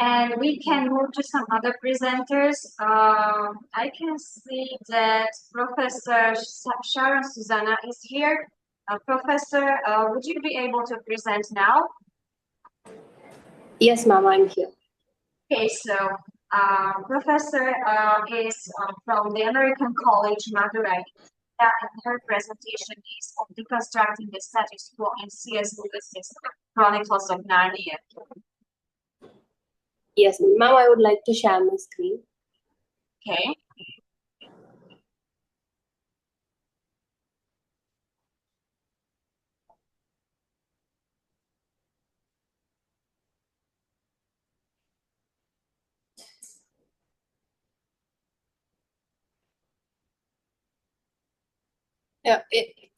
And we can move to some other presenters. I can see that Professor Sharon Susannah is here. Professor, would you be able to present now? Yes, ma'am, I'm here. Okay, so Professor is from the American College, Madurai. And her presentation is on deconstructing the status quo in C.S. Lewis's Chronicles of Narnia. Yes, ma'am, I would like to share my screen. Okay. Yeah,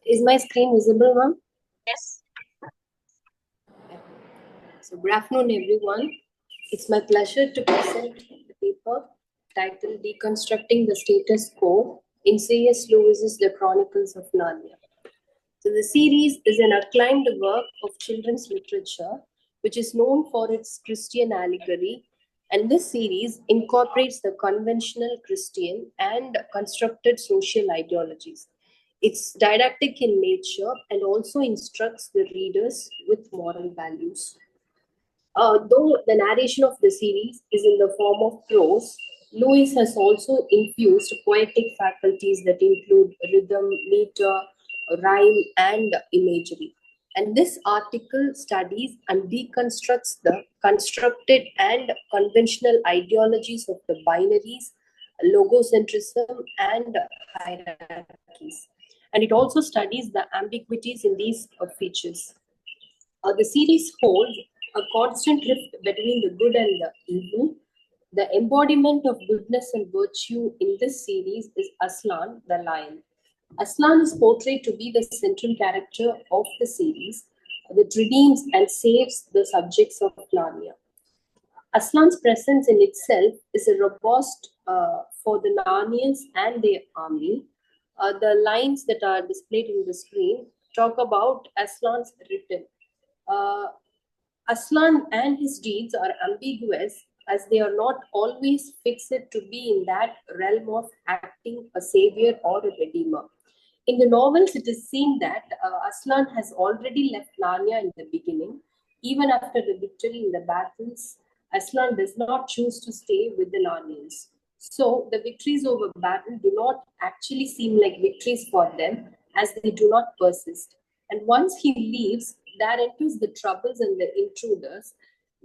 is my screen visible, ma'am? Yes. So, good afternoon, everyone. It's my pleasure to present the paper titled Deconstructing the Status Quo in C.S. Lewis's The Chronicles of Narnia. So, the series is an acclaimed work of children's literature, which is known for its Christian allegory. And this series incorporates the conventional Christian and constructed social ideologies. It's didactic in nature and also instructs the readers with moral values. Though the narration of the series is in the form of prose, Lewis has also infused poetic faculties that include rhythm, meter, rhyme, and imagery. And this article studies and deconstructs the constructed and conventional ideologies of the binaries, logocentrism, and hierarchies. And it also studies the ambiguities in these features. The series holds a constant rift between the good and the evil. The embodiment of goodness and virtue in this series is Aslan, the lion. Aslan is portrayed to be the central character of the series that redeems and saves the subjects of Narnia. Aslan's presence in itself is a robust for the Narnians and their army. The lines that are displayed in the screen talk about Aslan's return. Uh, Aslan and his deeds are ambiguous as they are not always fixed to be in that realm of acting a savior or a redeemer. In the novels, it is seen that Aslan has already left Narnia in the beginning. Even after the victory in the battles, Aslan does not choose to stay with the Narnians. So the victories over battle do not actually seem like victories for them as they do not persist. And once he leaves, there enters the troubles and the intruders.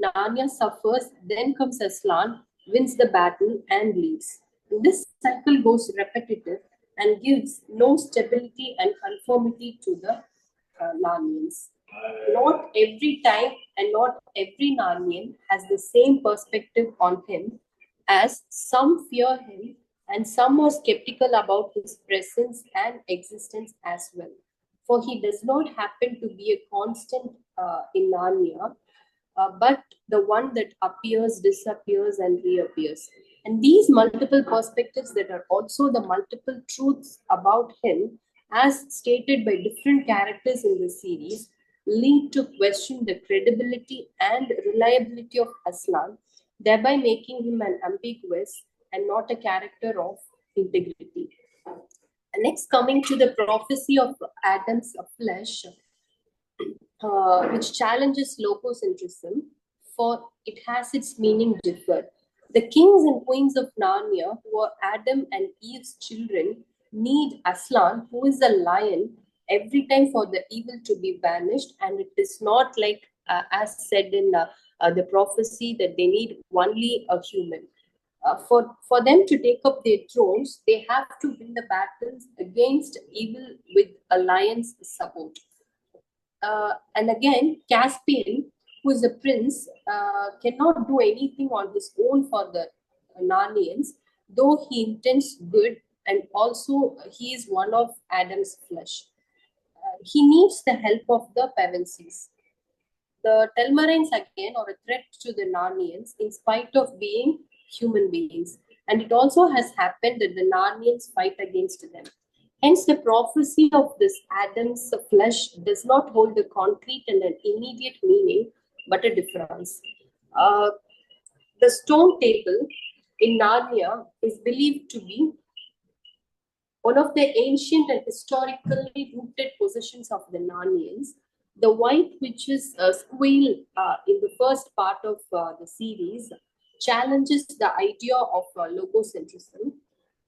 Narnia suffers, then comes Aslan, wins the battle, and leaves. This cycle goes repetitive and gives no stability and conformity to the Narnians. Not every time and not every Narnian has the same perspective on him, as some fear him and some are skeptical about his presence and existence as well. For he does not happen to be a constant in Narnia, but the one that appears, disappears, and reappears. And these multiple perspectives that are also the multiple truths about him, as stated by different characters in the series, lead to question the credibility and reliability of Aslan, thereby making him an ambiguous and not a character of integrity. And next, coming to the prophecy of Adam's flesh, which challenges logocentrism, for it has its meaning differed. The kings and queens of Narnia, who are Adam and Eve's children, need Aslan, who is a lion, every time for the evil to be banished. And it is not like, as said in the prophecy, that they need only a human. For them to take up their thrones, they have to win the battles against evil with a lion's support. And again, Caspian, who is a prince, cannot do anything on his own for the Narnians, though he intends good and also he is one of Adam's flesh. He needs the help of the Pevensies. The Telmarines again are a threat to the Narnians in spite of being human beings. And it also has happened that the Narnians fight against them. Hence, the prophecy of this Adam's flesh does not hold a concrete and an immediate meaning, but a difference. The stone table in Narnia is believed to be one of the ancient and historically rooted possessions of the Narnians. The White Witch's squeal in the first part of the series challenges the idea of logocentrism.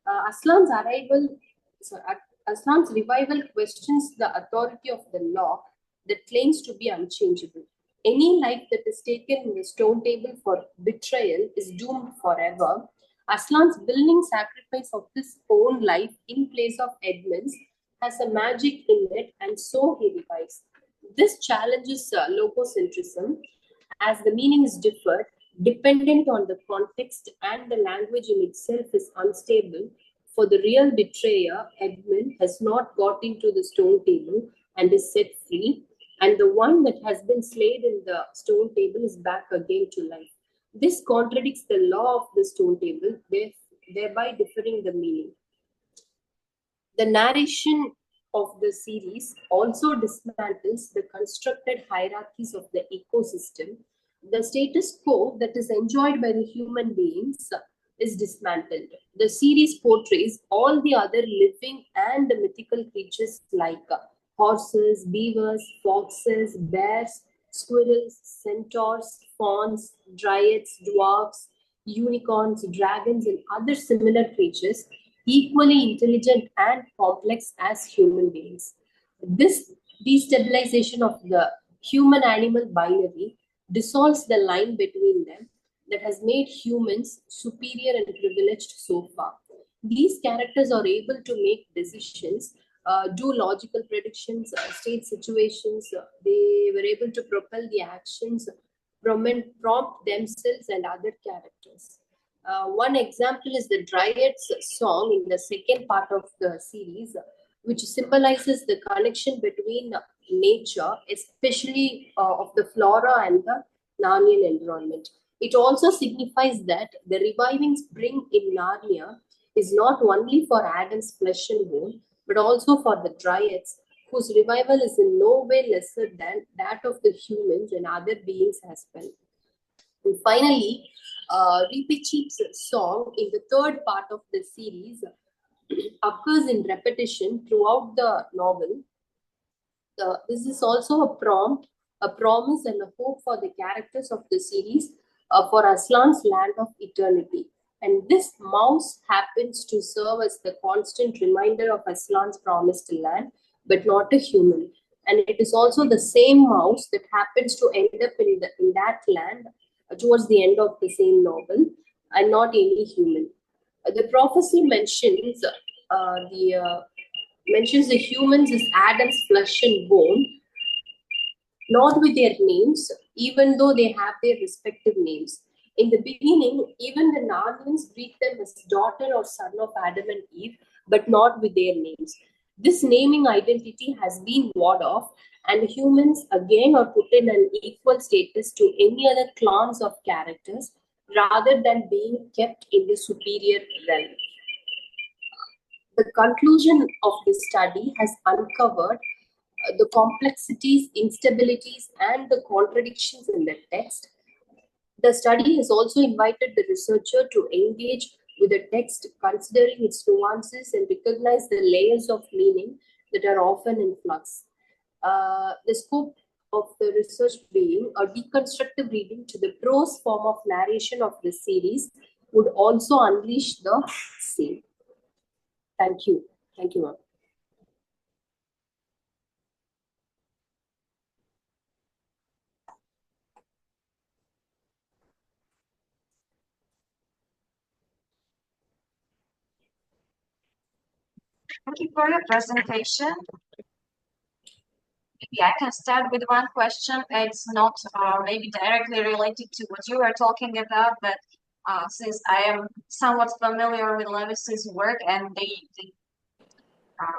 Aslan's arrival, sorry, Aslan's revival questions the authority of the law that claims to be unchangeable. Any life that is taken in the stone table for betrayal is doomed forever. Aslan's willing sacrifice of his own life in place of Edmund's has a magic in it, and so he revives. This challenges logocentrism as the meaning is differed, dependent on the context, and the language in itself is unstable. For the real betrayer, Edmund has not got into the stone table and is set free, and the one that has been slain in the stone table is back again to life. This contradicts the law of the stone table, thereby differing the meaning. The narration of the series also dismantles the constructed hierarchies of the ecosystem. The status quo that is enjoyed by the human beings is dismantled. The series portrays all the other living and the mythical creatures like horses, beavers, foxes, bears, squirrels, centaurs, fawns, dryads, dwarfs, unicorns, dragons, and other similar creatures equally intelligent and complex as human beings. This destabilization of the human animal binary dissolves the line between them that has made humans superior and privileged so far. These characters are able to make decisions, do logical predictions, state situations. They were able to propel the actions, prompt themselves and other characters. One example is the Dryads song in the second part of the series, which symbolizes the connection between nature, especially of the flora and the Narnian environment. It also signifies that the reviving spring in Narnia is not only for Adam's flesh and bone, but also for the Dryads, whose revival is in no way lesser than that of the humans and other beings as well. And finally, Reepicheep's song in the third part of the series occurs in repetition throughout the novel. This is also a prompt, a promise, and a hope for the characters of the series for Aslan's land of eternity. And this mouse happens to serve as the constant reminder of Aslan's promised land, but not a human. And it is also the same mouse that happens to end up in that land towards the end of the same novel, and not any human. The prophecy mentions the humans as Adam's flesh and bone, not with their names, even though they have their respective names. In the beginning, even the Narnians greet them as daughter or son of Adam and Eve, but not with their names. This naming identity has been ward off, and humans again are put in an equal status to any other clans of characters rather than being kept in the superior realm. The conclusion of this study has uncovered the complexities, instabilities, and the contradictions in the text. The study has also invited the researcher to engage with the text, considering its nuances and recognize the layers of meaning that are often in flux. The scope of the research being a deconstructive reading to the prose form of narration of this series would also unleash the same. Thank you. Thank you, ma'am. Thank you for your presentation. Maybe I can start with one question. It's not maybe directly related to what you are talking about, but since I am somewhat familiar with Lewis's work and the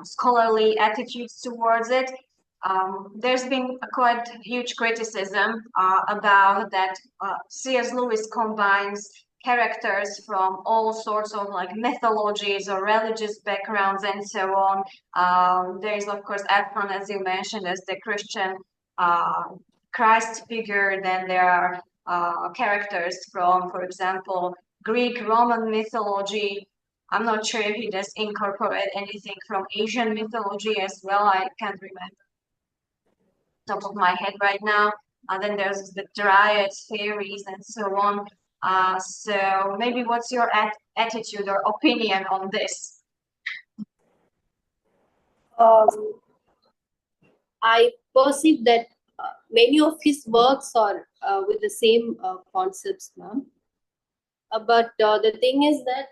scholarly attitudes towards it, there's been a quite huge criticism about that C.S. Lewis combines characters from all sorts of like mythologies or religious backgrounds and so on. There is of course Adnan, as you mentioned, as the Christian Christ figure. Then there are characters from, for example, Greek, Roman mythology. I'm not sure if he does incorporate anything from Asian mythology as well. I can't remember top of my head right now. Then there's the dryads, fairies, and so on. So maybe what's your attitude or opinion on this? I perceive that many of his works are with the same concepts, ma'am. But the thing is that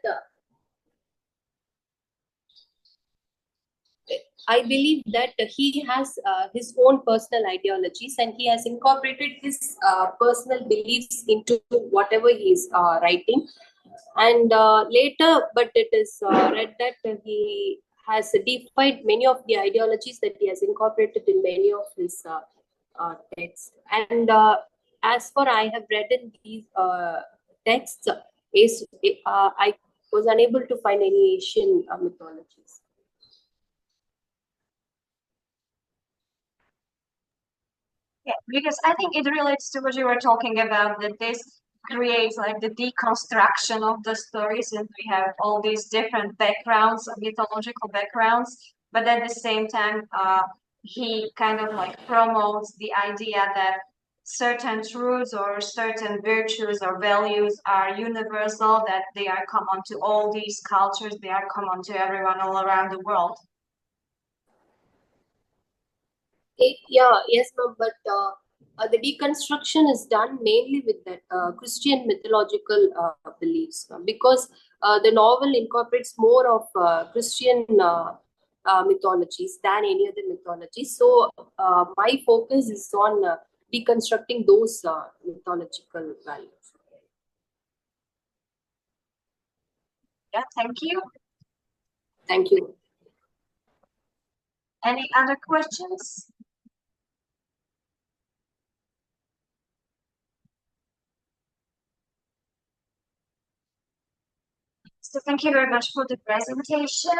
I believe that he has his own personal ideologies and he has incorporated his personal beliefs into whatever he is writing. And later, but it is read that he has defied many of the ideologies that he has incorporated in many of his texts. And as for I have read in these texts, I was unable to find any Asian mythologies. Yeah, because I think it relates to what you were talking about, that this creates like the deconstruction of the stories, and we have all these different backgrounds, mythological backgrounds, but at the same time, he kind of like promotes the idea that certain truths or certain virtues or values are universal, that they are common to all these cultures, they are common to everyone all around the world. Yes, ma'am, but the deconstruction is done mainly with that Christian mythological beliefs, ma'am, because the novel incorporates more of Christian mythologies than any other mythology. So my focus is on deconstructing those mythological values. Yeah, thank you. Thank you. Any other questions? So thank you very much for the presentation.